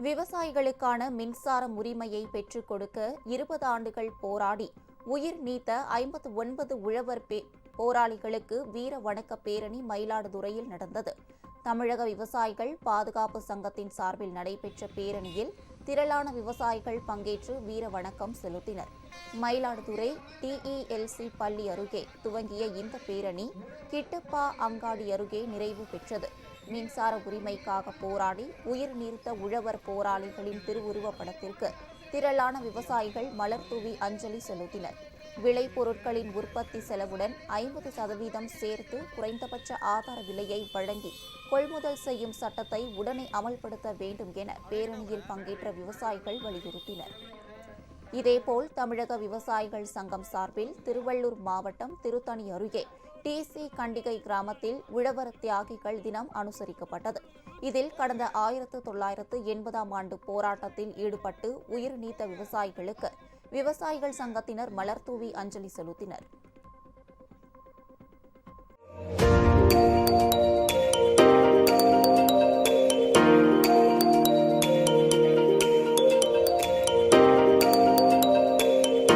விவசாயிகளுக்கான மின்சாரம் உரிமையை பெற்றுக் கொடுக்க 20 ஆண்டுகள் போராடி உயிர் நீத்த 59 உழவர் போராளிகளுக்கு வீர வணக்க பேரணி மயிலாடுதுறையில் நடந்தது. தமிழக விவசாயிகள் பாதுகாப்பு சங்கத்தின் சார்பில் நடைபெற்ற பேரணியில் திரளான விவசாயிகள் பங்கேற்று வீர வணக்கம் செலுத்தினர். மயிலாடுதுறை TELC பள்ளி அருகே துவங்கிய இந்த பேரணி கிட்டப்பா அங்காடி அருகே நிறைவு பெற்றது. மின்சார உரிமைக்காக போராடி உயிர் நீத்த உழவர் போராளிகளின் திருவுருவப் படத்திற்கு திரளான விவசாயிகள் மலர் தூவி அஞ்சலி செலுத்தினர். விளைபொருட்களின் உற்பத்தி செலவுடன் 50% சேர்த்து குறைந்தபட்ச ஆதார விலையை வழங்கி கொள்முதல் செய்யும் சட்டத்தை உடனே அமல்படுத்த வேண்டும் என பேரணியில் பங்கேற்ற விவசாயிகள் வலியுறுத்தினர். இதேபோல் தமிழக விவசாயிகள் சங்கம் சார்பில் திருவள்ளூர் மாவட்டம் திருத்தணி அருகே TC கண்டிகை கிராமத்தில் உழவர் தியாகிகள் தினம் அனுசரிக்கப்பட்டது. இதில் கடந்த 1980ஆம் ஆண்டு போராட்டத்தில் ஈடுபட்டு உயிர் நீத்த விவசாயிகளுக்கு விவசாயிகள் சங்கத்தினர் மலர் தூவி அஞ்சலி செலுத்தினர்.